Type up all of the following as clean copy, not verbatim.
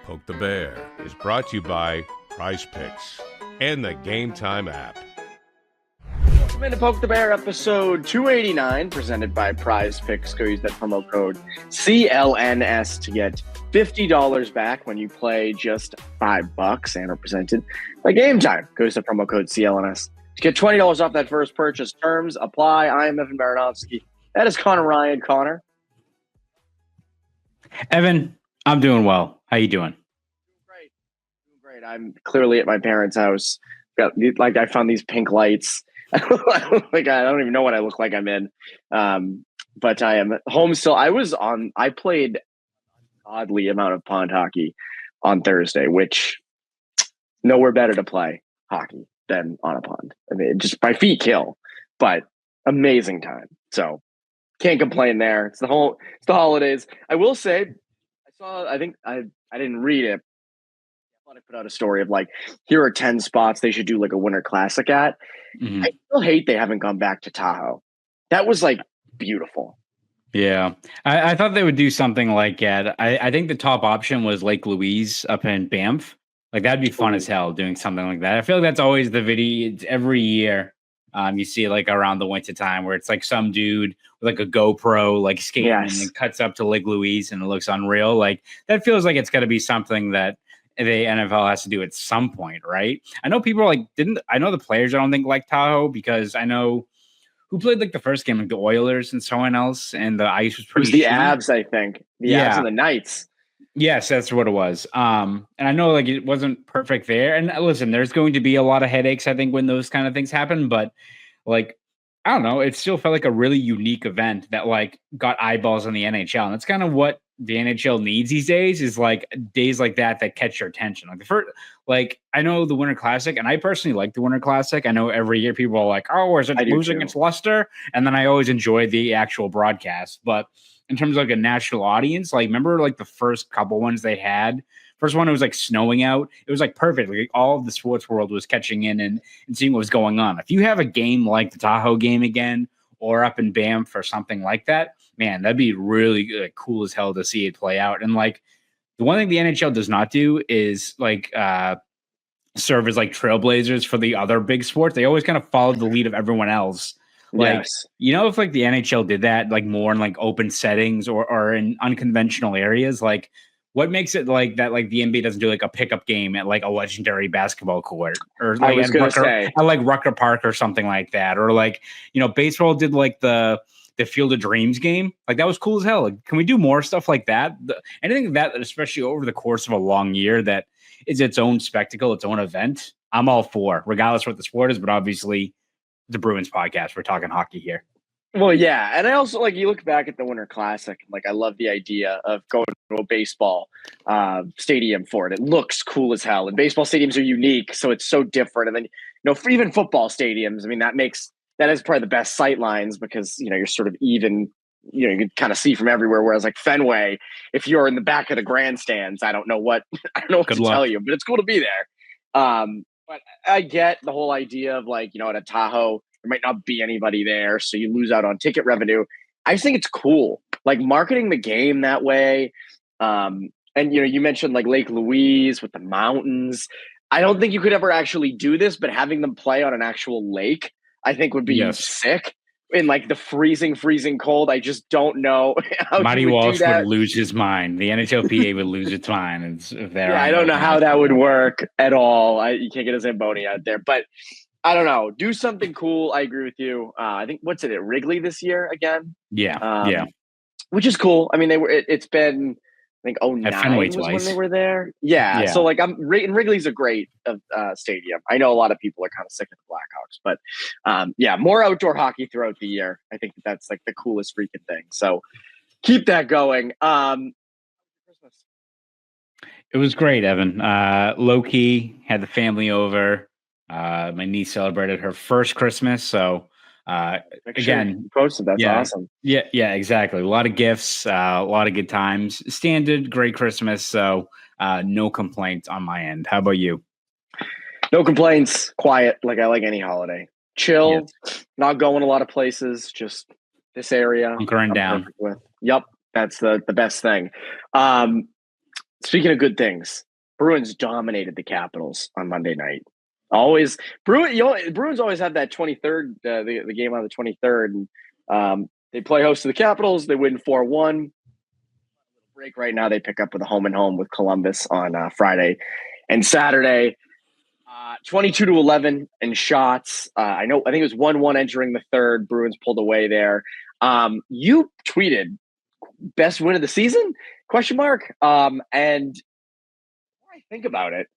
Poke the Bear is brought to you by PrizePicks and the Game Time app. Welcome to Poke the Bear, episode 289, presented by PrizePicks. Go use that promo code CLNS to get $50 back when you play just $5 and are presented by Game Time. Go use the promo code CLNS to get $20 off that first purchase. Terms apply. I am Evan Marinofsky. That is Conor Ryan. Connor. Evan, I'm doing well. How you doing? Great. I'm clearly at my parents' house. I found these pink lights. I don't even know what I look like I'm in. But I am home still. I played oddly amount of pond hockey on Thursday, which nowhere better to play hockey than on a pond. I mean, just my feet kill, but amazing time. So can't complain there. It's the holidays. I will say, I didn't read it. I thought I put out a story of here are 10 spots they should do like a winter classic at. Mm-hmm. I still hate they haven't gone back to Tahoe. That was beautiful. Yeah. I thought they would do something like that. I think the top option was Lake Louise up in Banff. That'd be fun as hell doing something like that. I feel like that's always the video. It's every year. You see around the winter time where it's some dude with a GoPro skating and cuts up to Lake Louise and it looks unreal. That feels like it's got to be something that the NFL has to do at some point, right? I know people I know the players I don't think like Tahoe because I know who played the first game, the Oilers and someone else, and the ice was pretty. It was the Avs, I think. The Avs and the Knights. Yes, that's what it was. And I know it wasn't perfect there. And listen, there's going to be a lot of headaches, I think, when those kind of things happen. But I don't know, it still felt like a really unique event that got eyeballs on the NHL. And that's kind of what the NHL needs these days is days like that catch your attention. I know the Winter Classic, and I personally like the Winter Classic. I know every year people are oh, is it losing against Leicester? And then I always enjoy the actual broadcast. But in terms of a national audience, remember the first couple ones they had? First one, it was snowing out. It was perfect. All of the sports world was catching in and seeing what was going on. If you have a game like the Tahoe game again, or up in Banff or something like that, man, that'd be really cool as hell to see it play out. And the one thing the NHL does not do is serve as trailblazers for the other big sports. They always kind of follow the lead of everyone else. Yes. If the NHL did that more in open settings or in unconventional areas, what makes it that the NBA doesn't do a pickup game at a legendary basketball court or at Rucker Park or something like that, or baseball did the Field of Dreams game. That was cool as hell. Can we do more stuff like that? Anything that, especially over the course of a long year, that is its own spectacle, its own event, I'm all for, regardless what the sport is. But obviously, the Bruins podcast, we're talking hockey here. Well, yeah, and I also you look back at the Winter Classic. I love the idea of going to a baseball stadium for it. It looks cool as hell, and baseball stadiums are unique, so it's so different. And then for even football stadiums, I mean that is probably the best sight lines because you're sort of even. You can kind of see from everywhere. Whereas Fenway, if you're in the back of the grandstands, I don't know what to tell you, but it's cool to be there. But I get the whole idea of at a Tahoe, there might not be anybody there, so you lose out on ticket revenue. I just think it's cool, marketing the game that way. And you mentioned Lake Louise with the mountains. I don't think you could ever actually do this, but having them play on an actual lake, I think would be sick. In the freezing cold, I just don't know how Marty Walsh would lose his mind. The NHLPA would lose its mind. I don't know how that would work at all. You can't get a Zamboni out there, but I don't know. Do something cool. I agree with you. I think what's it at Wrigley this year again? Yeah. Which is cool. I mean, it's been I think 2009 was when they were there. Yeah. So and Wrigley's a great stadium. I know a lot of people are kind of sick of the Blackhawks, but more outdoor hockey throughout the year. I think that's the coolest freaking thing. So keep that going. Christmas. It was great, Evan. Low key, had the family over. My niece celebrated her first Christmas, so again, you posted. That's awesome. Yeah, exactly. A lot of gifts, a lot of good times. Standard, great Christmas. So no complaints on my end. How about you? No complaints. Quiet, I like any holiday. Chill. Not going a lot of places. Just this area. Hunkering down. Yep, that's the best thing. Speaking of good things, Bruins dominated the Capitals on Monday night. Always Bruins always have that 23rd, the game on the 23rd, and they play host to the Capitals. They win 4-1. Break right now. They pick up with a home and home with Columbus on Friday and Saturday. 22-11 in shots. I think it was 1-1 entering the third. Bruins pulled away there. You tweeted best win of the season? ? And when I think about it,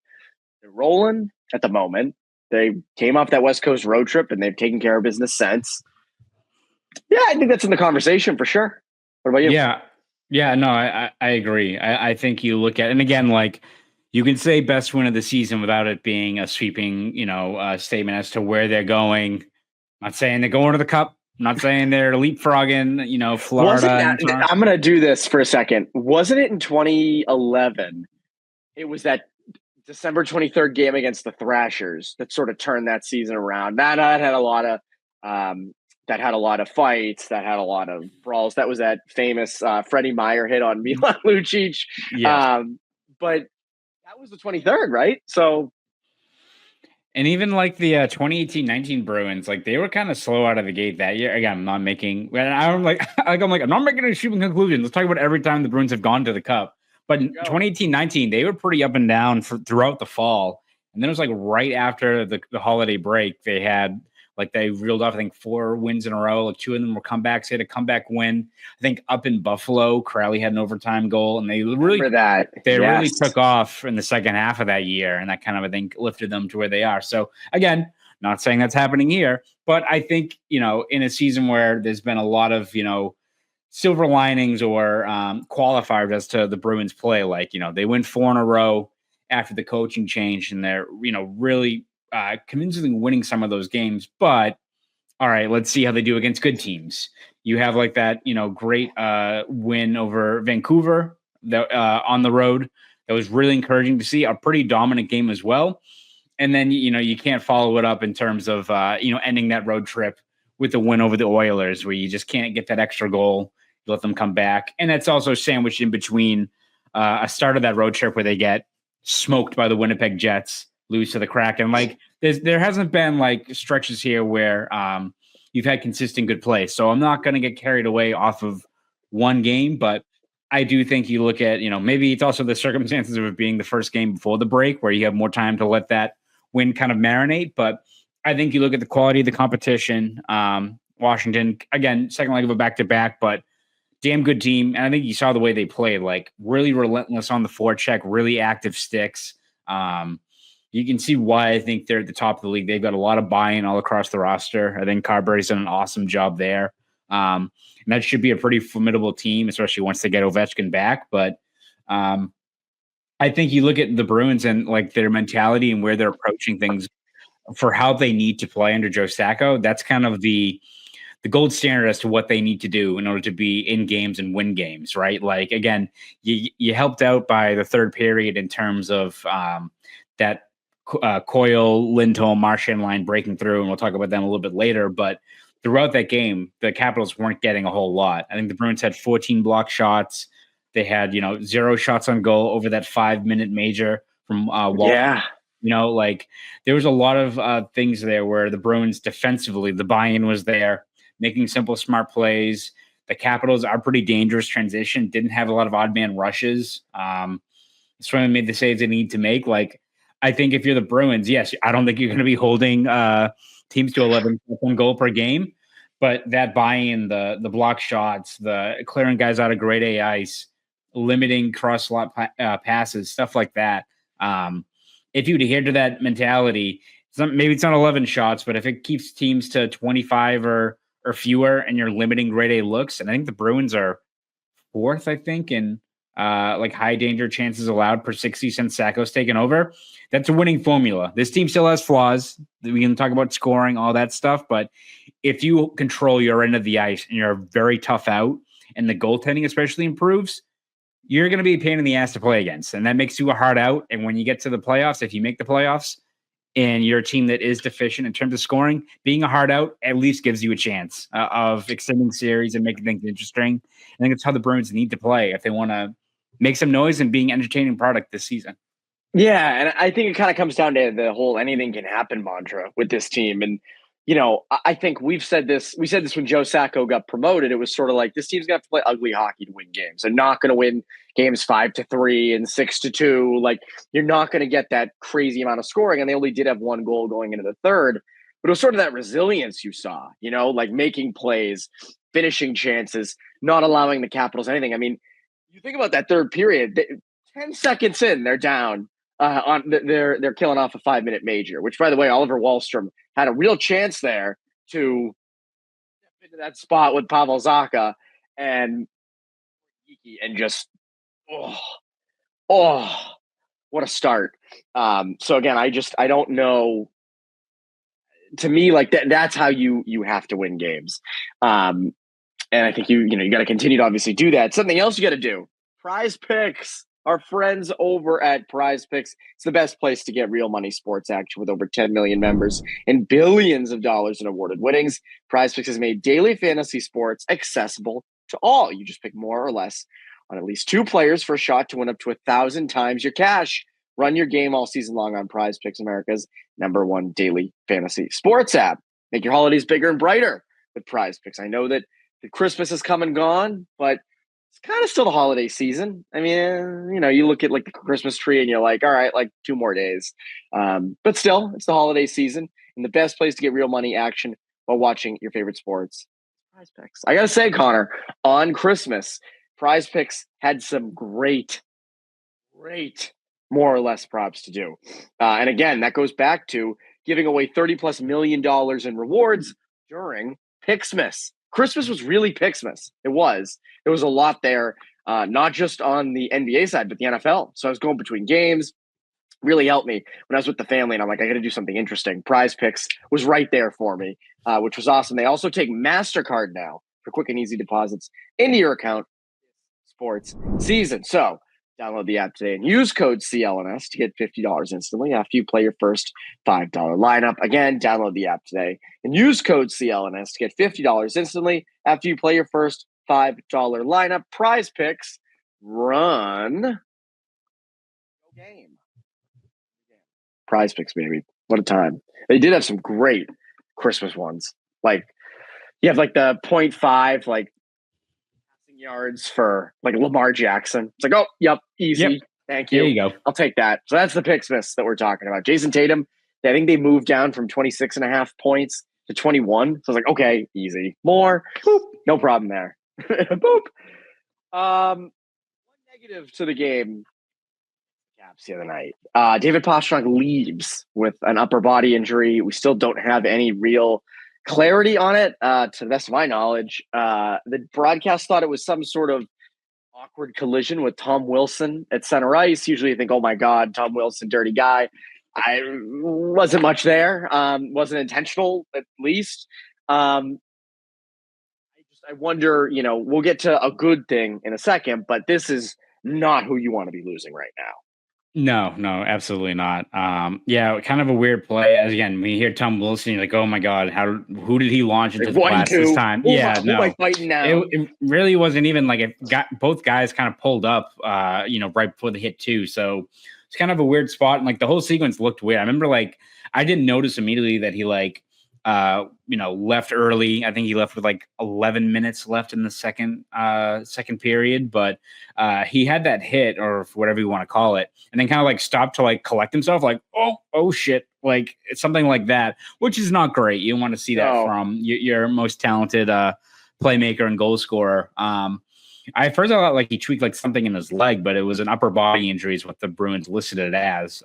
they're rolling at the moment. They came off that West Coast road trip and they've taken care of business since. Yeah, I think that's in the conversation for sure. What about you? Yeah, no, I agree. I think you look at, and again, like you can say best win of the season without it being a sweeping, statement as to where they're going. I'm not saying they're going to the Cup. I'm not saying they're leapfrogging, Florida. I'm going to do this for a second. Wasn't it in 2011? It was that December 23rd game against the Thrashers that sort of turned that season around. That had a lot of fights. That had a lot of brawls. That was that famous Freddie Meyer hit on Milan Lucic. Yes. But that was the 23rd, right? So. And even like the 2018-19 Bruins, like they were kind of slow out of the gate that year. Again, I'm not making I'm not making a sweeping conclusion. Let's talk about every time the Bruins have gone to the Cup. But 2018-19, they were pretty up and down throughout the fall. And then it was like right after the holiday break, they reeled off, I think, 4 wins in a row. Like 2 of them were comebacks. They had a comeback win. I think up in Buffalo, Crowley had an overtime goal, and they really took off in the second half of that year, and that kind of, I think, lifted them to where they are. So again, not saying that's happening here, but I think, in a season where there's been a lot of, silver linings or qualifiers as to the Bruins play, like, they win 4 in a row after the coaching change, and they're, really convincingly winning some of those games. But all right, let's see how they do against good teams. You have like that, great win over Vancouver on the road. That was really encouraging to see. A pretty dominant game as well. And then, you can't follow it up in terms of, ending that road trip with the win over the Oilers, where you just can't get that extra goal. You let them come back. And that's also sandwiched in between a start of that road trip where they get smoked by the Winnipeg Jets, lose to the Kraken. Like there hasn't been like stretches here where you've had consistent good play. So I'm not going to get carried away off of one game, but I do think you look at, maybe it's also the circumstances of it being the first game before the break where you have more time to let that win kind of marinate. But I think you look at the quality of the competition. Washington, again, second leg of a back-to-back, but damn good team. And I think you saw the way they played, like really relentless on the forecheck, really active sticks. You can see why I think they're at the top of the league. They've got a lot of buy-in all across the roster. I think Carberry's done an awesome job there. And that should be a pretty formidable team, especially once they get Ovechkin back. But I think you look at the Bruins and like their mentality and where they're approaching things for how they need to play under Joe Sacco. That's kind of the gold standard as to what they need to do in order to be in games and win games, right? Like, again, you helped out by the third period in terms of that Coyle, Lindholm, Marchand line breaking through, and we'll talk about them a little bit later. But throughout that game, the Capitals weren't getting a whole lot. I think the Bruins had 14 block shots. They had, 0 shots on goal over that 5-minute major from Walt. Yeah. There was a lot of things there where the Bruins defensively, the buy-in was there, making simple, smart plays. The Capitals are pretty dangerous transition, didn't have a lot of odd man rushes. Swayman made the saves they need to make. Like, I think if you're the Bruins, yes, I don't think you're going to be holding teams to 11 goal per game, but that buy-in, the block shots, the clearing guys out of grade A ice, limiting cross-slot passes, stuff like that. If you'd adhere to that mentality, maybe it's not 11 shots, but if it keeps teams to 25 or fewer and you're limiting grade A looks, and I think the Bruins are 4th, I think, in high danger chances allowed per 60 since Sacco's taken over. That's a winning formula. This team still has flaws. We can talk about scoring, all that stuff, but if you control your end of the ice and you're very tough out and the goaltending especially improves, you're going to be a pain in the ass to play against. And that makes you a hard out. And when you get to the playoffs, if you make the playoffs and you're a team that is deficient in terms of scoring, being a hard out at least gives you a chance of extending series and making things interesting. I think that's how the Bruins need to play if they want to make some noise and being entertaining product this season. Yeah, and I think it kind of comes down to the whole anything can happen mantra with this team. And, I think we said this when Joe Sacco got promoted. It was sort of like this team's going to have to play ugly hockey to win games. They're not going to win games 5-3 and 6-2. Like, you're not going to get that crazy amount of scoring. And they only did have one goal going into the third. But it was sort of that resilience you saw, like making plays, finishing chances, not allowing the Capitals anything. I mean, you think about that third period, 10 seconds in, they're down. They're killing off a 5-minute major, which, by the way, Oliver Wahlstrom had a real chance there to step into that spot with Pavel Zacha and just what a start. So again, I don't know. To me, like that's how you have to win games. And I think you got to continue to obviously do that. Something else you got to do. PrizePicks. Our friends over at PrizePicks. It's the best place to get real money sports action with over 10 million members and billions of dollars in awarded winnings. PrizePicks has made daily fantasy sports accessible to all. You just pick more or less on at least 2 players for a shot to win up to 1,000 times your cash. Run your game all season long on PrizePicks, America's #1 daily fantasy sports app. Make your holidays bigger and brighter with PrizePicks. I know that the Christmas has come and gone, but it's kind of still the holiday season. I mean, you look at like the Christmas tree and you're like, all right, like 2 more days. But still, it's the holiday season and the best place to get real money action while watching your favorite sports. PrizePicks. I got to say, Connor, on Christmas, PrizePicks had some great more or less props to do. And again, that goes back to giving away $30+ million in rewards during Picksmas. Christmas was really Picksmas. It was. There was a lot there, not just on the NBA side, but the NFL. So I was going between games. Really helped me when I was with the family, and I'm like, I got to do something interesting. PrizePicks was right there for me, which was awesome. They also take MasterCard now for quick and easy deposits into your account sports season. So download the app today and use code CLNS to get $50 instantly after you play your first $5 lineup. Again, download the app today and use code CLNS to get $50 instantly after you play your first $5 lineup. PrizePicks, run game. PrizePicks, baby. What a time. They did have some great Christmas ones. Like, you have like the 0.5, like, yards for like Lamar Jackson. It's like, oh, yep, easy. Yep. Thank you. There you go. I'll take that. So that's the Picksmas that we're talking about. Jason Tatum, I think they moved down from 26.5 points to 21. So I was like, okay, easy. More. Boop. No problem there. Boop. One negative to the game. Caps the other night. David Pastrnak leaves with an upper body injury. We still don't have any real clarity on it, to the best of my knowledge. The broadcast thought it was some sort of awkward collision with Tom Wilson at center ice. Usually you think, oh my God, Tom Wilson, dirty guy. I wasn't much there. Wasn't intentional, at least. I wonder, we'll get to a good thing in a second, but this is not who you want to be losing right now. No, absolutely not. Yeah, kind of a weird play. As again, when you hear Tom Wilson, you're like, oh my God, who did he launch into the glass this time? Who am I fighting now? It really wasn't even like it got both guys kind of pulled up, right before the hit too. So it's kind of a weird spot. And like the whole sequence looked weird. I remember like I didn't notice immediately that he left early. I think he left with like 11 minutes left in the second period, but he had that hit or whatever you want to call it, and then kind of like stopped to like collect himself, like oh shit, like it's something like that, which is not great. You want to see that from your most talented playmaker and goal scorer. I first thought like he tweaked like something in his leg, but it was an upper body injury is what the Bruins listed it as.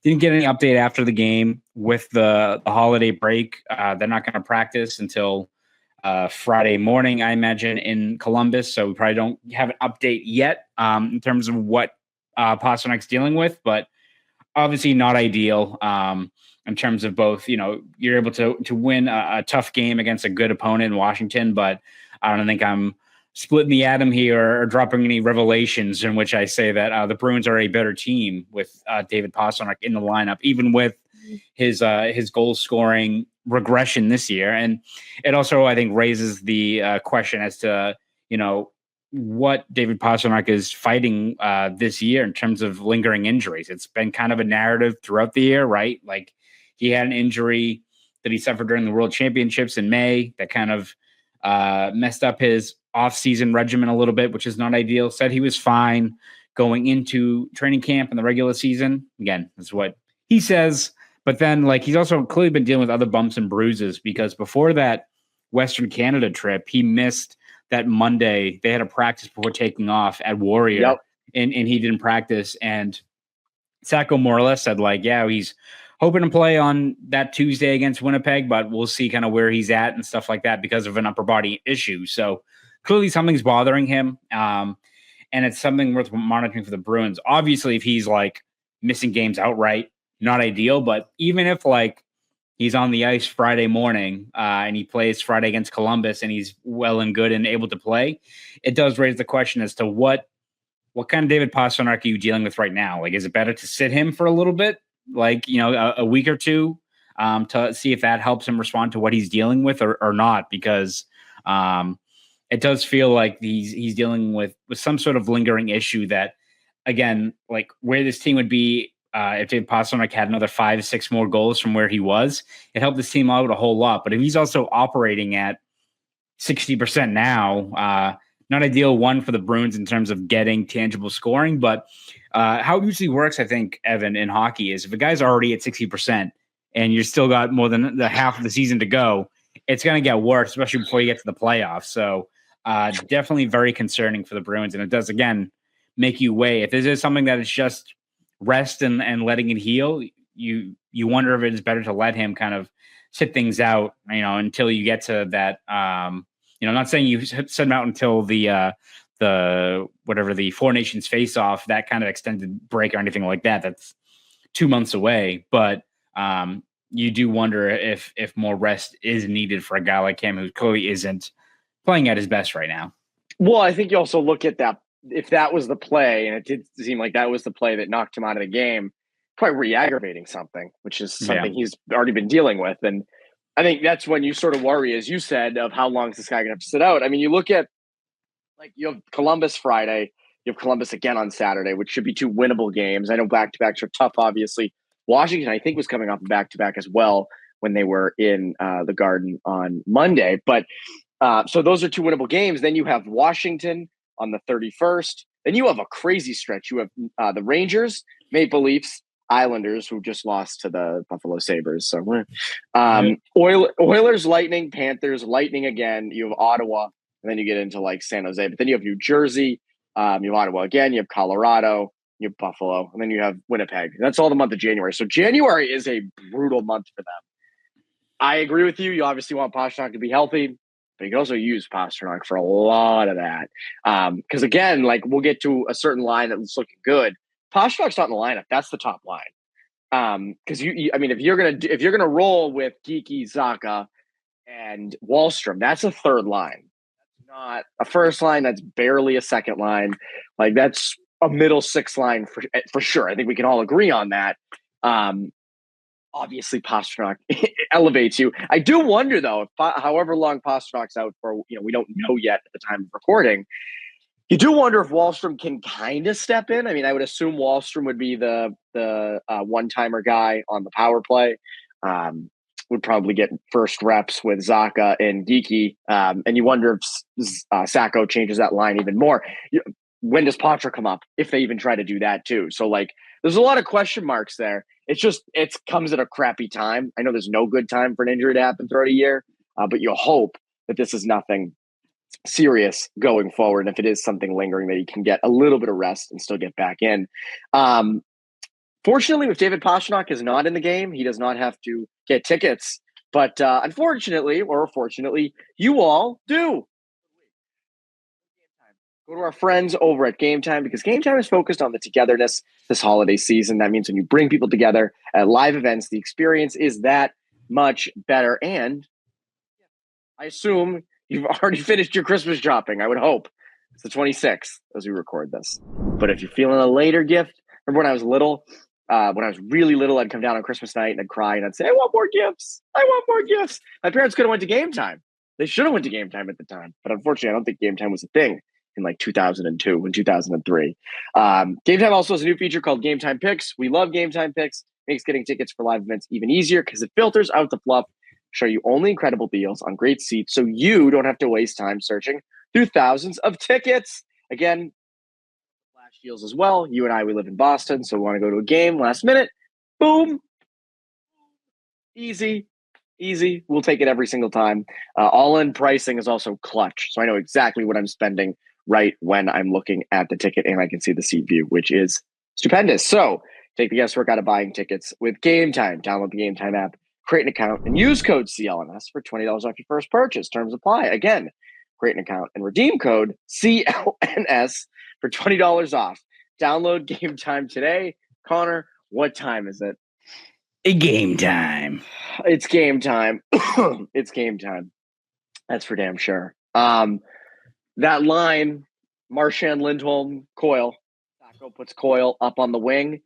Didn't get any update after the game with the holiday break. They're not going to practice until Friday morning, I imagine, in Columbus. So we probably don't have an update yet in terms of what Pasternak's dealing with, but obviously not ideal in terms of both, you're able to win a tough game against a good opponent in Washington, but I don't think I'm splitting the atom here or dropping any revelations in which I say that the Bruins are a better team with David Pastrnak in the lineup, even with his goal scoring regression this year. And it also, I think, raises the question as to, what David Pastrnak is fighting this year in terms of lingering injuries. It's been kind of a narrative throughout the year, right? Like he had an injury that he suffered during the World Championships in May that kind of messed up his off-season regimen a little bit, which is not ideal. Said he was fine going into training camp and the regular season. Again, that's what he says. But then, like, he's also clearly been dealing with other bumps and bruises because before that Western Canada trip, he missed that Monday. They had a practice before taking off at Warrior, and he didn't practice. And Sacco more or less said, like, yeah, he's hoping to play on that Tuesday against Winnipeg, but we'll see kind of where he's at and stuff like that because of an upper body issue. So clearly something's bothering him. And it's something worth monitoring for the Bruins. Obviously, if he's like missing games outright, not ideal, but even if like he's on the ice Friday morning and he plays Friday against Columbus and he's well and good and able to play, it does raise the question as to what kind of David Pastrnak are you dealing with right now? Like, is it better to sit him for a little bit, like, you know, a week or two to see if that helps him respond to what he's dealing with or not? Because it does feel like he's dealing with some sort of lingering issue that, again, like where this team would be if David Pastrnak had another 5-6 more goals from where he was, it helped this team out a whole lot. But if he's also operating at 60% now, not ideal one for the Bruins in terms of getting tangible scoring. But how it usually works, I think, Evan, in hockey is if a guy's already at 60% and you're still got more than the half of the season to go, it's going to get worse, especially before you get to the playoffs. So definitely very concerning for the Bruins. And it does, again, make you weigh. If this is something that is just rest and letting it heal, you wonder if it is better to let him kind of sit things out, you know, until you get to that. You know, not saying you set him out until the whatever the Four Nations face off, that kind of extended break or anything like that. That's 2 months away, but you do wonder if more rest is needed for a guy like him who clearly isn't playing at his best right now. Well, I think you also look at that. If that was the play, and it did seem like that was the play that knocked him out of the game, probably re-aggravating something, which is something he's already been dealing with. And I think that's when you sort of worry, as you said, of how long is this guy going to have to sit out. I mean, you look at, like, you have Columbus Friday, you have Columbus again on Saturday, which should be 2 winnable games. I know back-to-backs are tough, obviously. Washington, I think, was coming off a back-to-back as well when they were in the Garden on Monday. But so those are 2 winnable games. Then you have Washington on the 31st. Then you have a crazy stretch. You have the Rangers, Maple Leafs, Islanders, who just lost to the Buffalo Sabres. So Oilers, Lightning, Panthers, Lightning again. You have Ottawa, and then you get into like San Jose. But then you have New Jersey, you have Ottawa again, you have Colorado, you have Buffalo, and then you have Winnipeg. That's all the month of January. So January is a brutal month for them. I agree with you. You obviously want Pastrnak to be healthy, but you can also use Pastrnak for a lot of that. Because again, like, we'll get to a certain line that's looking good. Pastrak's not in the lineup. That's the top line. Because I mean, if you're gonna roll with Geeky, Zacha, and Wahlstrom, that's a third line. That's not a first line. That's barely a second line. Like, that's a middle 6 line for sure. I think we can all agree on that. Obviously, Pastrnak elevates you. I do wonder, though, if however long Pastrak's out for, you know, we don't know yet at the time of recording. You do wonder if Wahlstrom can kind of step in. I mean, I would assume Wahlstrom would be the one-timer guy on the power play. Would probably get first reps with Zacha and Geeky. And you wonder if Sacco changes that line even more. When does Patra come up? If they even try to do that too. So, like, there's a lot of question marks there. It's just, it comes at a crappy time. I know there's no good time for an injury to happen throughout a year, but you hope that this is nothing serious going forward. And if it is something lingering, that he can get a little bit of rest and still get back in. Fortunately, if David Pastrnak is not in the game, he does not have to get tickets. But unfortunately, or fortunately, you all do. Go to our friends over at Game Time, because Game Time is focused on the togetherness this holiday season. That means when you bring people together at live events, the experience is that much better. And I assume you've already finished your Christmas shopping. I would hope. It's the 26th as we record this. But if you're feeling a later gift, remember when I was little, when I was really little, I'd come down on Christmas night and I'd cry and I'd say, I want more gifts. I want more gifts. My parents could have went to Game Time. They should have went to Game Time at the time. But unfortunately, I don't think Game Time was a thing in like 2002 and 2003. Game Time also has a new feature called Game Time Picks. We love Game Time Picks. Makes getting tickets for live events even easier because it filters out the fluff, show you only incredible deals on great seats so you don't have to waste time searching through thousands of tickets. Again, flash deals as well. You and I, we live in Boston, so we want to go to a game last minute. Boom. Easy. We'll take it every single time. All-in pricing is also clutch, so I know exactly what I'm spending right when I'm looking at the ticket, and I can see the seat view, which is stupendous. So take the guesswork out of buying tickets with Game Time. Download the Game Time app, create an account, and use code CLNS for $20 off your first purchase. Terms apply. Again, create an account and redeem code CLNS for $20 off. Download Game Time today. Connor, what time is it? Game time. It's game time. It's game time. That's for damn sure. That line, Marchand, Lindholm, Coyle. Sacco puts Coyle up on the wing.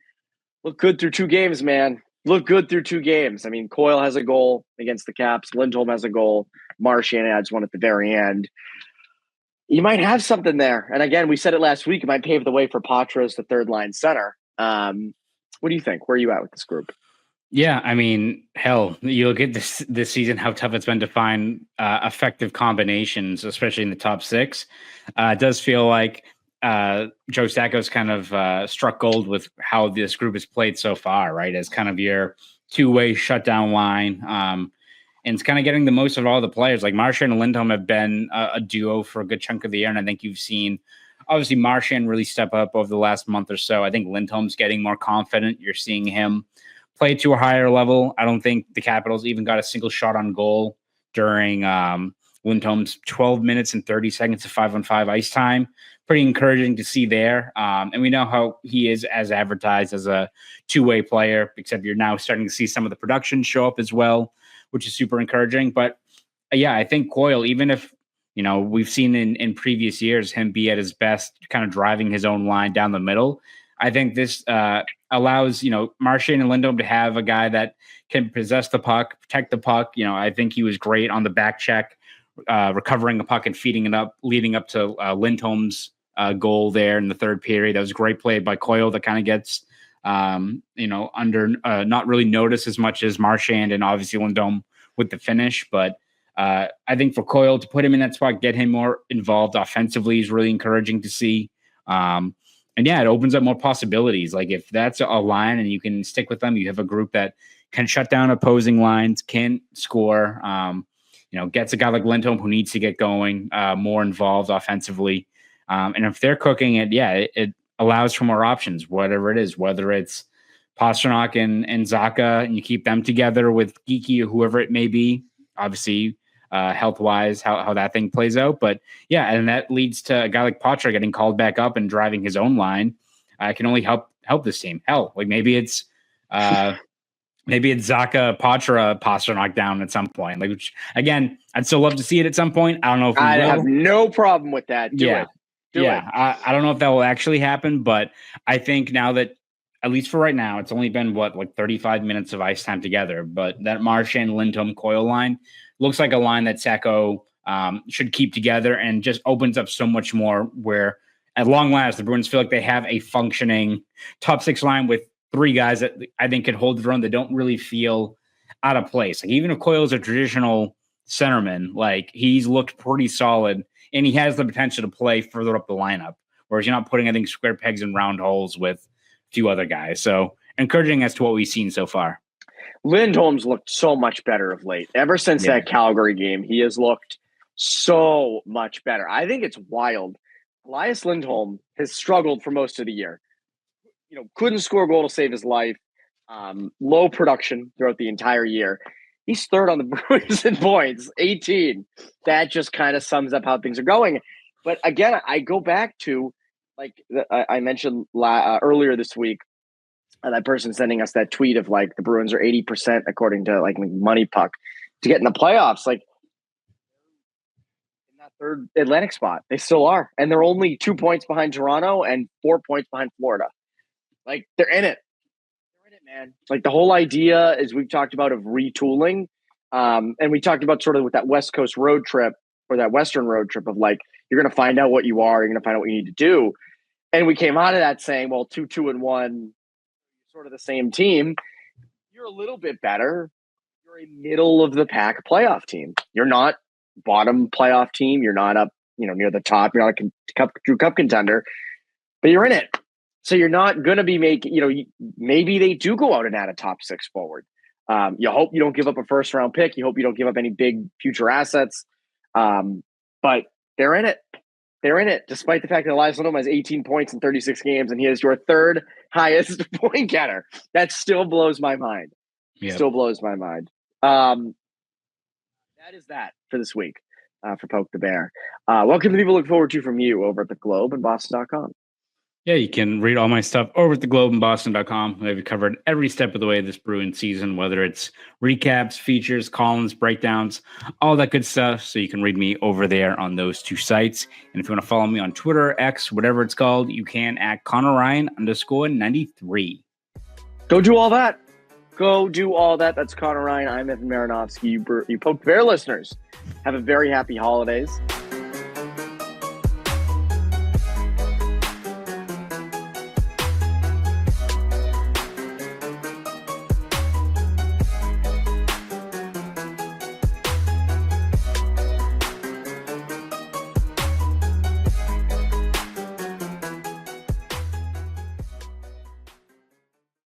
Look good through 2 games, man. Look good through 2 games. I mean, Coyle has a goal against the Caps. Lindholm has a goal. Marchand adds one at the very end. You might have something there. And again, we said it last week. It might pave the way for Patra as the third-line center. What do you think? Where are you at with this group? Yeah, I mean, hell, you look at this season, how tough it's been to find effective combinations, especially in the top 6. It does feel like Joe Sacco's kind of struck gold with how this group has played so far, right? As kind of your 2-way shutdown line. And it's kind of getting the most of all the players. Like Marchand and Lindholm have been a duo for a good chunk of the year. And I think you've seen, obviously, Marchand really step up over the last month or so. I think Lindholm's getting more confident. You're seeing him play to a higher level. I don't think the Capitals even got a single shot on goal during Lindholm's 12 minutes and 30 seconds of 5-on-5 ice time. Pretty encouraging to see there. And we know how he is as advertised as a 2-way player, except you're now starting to see some of the production show up as well, which is super encouraging. But yeah, I think Coyle, even if, we've seen in previous years him be at his best, kind of driving his own line down the middle, I think this allows, Marchand and Lindholm to have a guy that can possess the puck, protect the puck. I think he was great on the back check, recovering a puck and feeding it up, leading up to Lindholm's goal there in the third period. That was a great play by Coyle that kind of gets, under not really noticed as much as Marchand and obviously Lindholm with the finish. But I think for Coyle to put him in that spot, get him more involved offensively is really encouraging to see. And yeah, it opens up more possibilities. Like if that's a line and you can stick with them, you have a group that can shut down opposing lines, can score, gets a guy like Lindholm who needs to get going, more involved offensively. And if they're cooking it, it allows for more options, whatever it is, whether it's Pastrnak and Zacha, and you keep them together with Geeky or whoever it may be, obviously health-wise, how that thing plays out. But yeah, and that leads to a guy like Patra getting called back up and driving his own line. Can only help this team. Hell, like maybe it's Zacha, Patra, Pastrnak down at some point. Like, which, again, I'd still love to see it at some point. I don't know if I have no problem with that. Do it. I don't know if that will actually happen, but I think now that, at least for right now, it's only been 35 minutes of ice time together. But that Marchand, Lindholm, Coyle line looks like a line that Sacco should keep together and just opens up so much more. Where at long last, the Bruins feel like they have a functioning top 6 line with 3 guys that I think can hold their own. That don't really feel out of place. Like even if Coyle is a traditional centerman, like he's looked pretty solid, and he has the potential to play further up the lineup. Whereas you're not putting, I think, square pegs in round holes with few other guys. So encouraging as to what we've seen so far. Lindholm's looked so much better of late. Ever since that Calgary game, he has looked so much better. I think it's wild. Linus Lindholm has struggled for most of the year. Couldn't score a goal to save his life. Low production throughout the entire year. He's third on the Bruins in points, 18. That just kind of sums up how things are going. But again, I go back to, I mentioned earlier this week, that person sending us that tweet of the Bruins are 80% according to Money Puck to get in the playoffs. In that third Atlantic spot, they still are, and they're only 2 points behind Toronto and 4 points behind Florida. They're in it. They're in it, man. The whole idea is we've talked about of retooling, and we talked about sort of with that West Coast road trip or that Western road trip of You're going to find out what you are. You're going to find out what you need to do. And we came out of that saying, well, 2-2-1, sort of the same team. You're a little bit better. You're a middle of the pack playoff team. You're not bottom playoff team. You're not up, near the top. You're not a true cup contender, but you're in it. So you're not going to be making, maybe they do go out and add a top 6 forward. You hope you don't give up a first round pick. You hope you don't give up any big future assets. But they're in it. They're in it, despite the fact that Linus Lindholm has 18 points in 36 games and he is your 3rd highest point getter. That still blows my mind. Yep. Still blows my mind. That is that for this week for Poke the Bear. What can the people look forward to from you over at the Globe and Boston.com? Yeah, you can read all my stuff over at the Globe and Boston.com. We've covered every step of the way this Bruins season, whether it's recaps, features, columns, breakdowns, all that good stuff. So you can read me over there on those 2 sites. And if you want to follow me on Twitter, X, whatever it's called, you can at Conor Ryan _93. Go do all that. Go do all that. That's Conor Ryan. I'm Evan Marinofsky. You Poke Bear listeners, have a very happy holidays.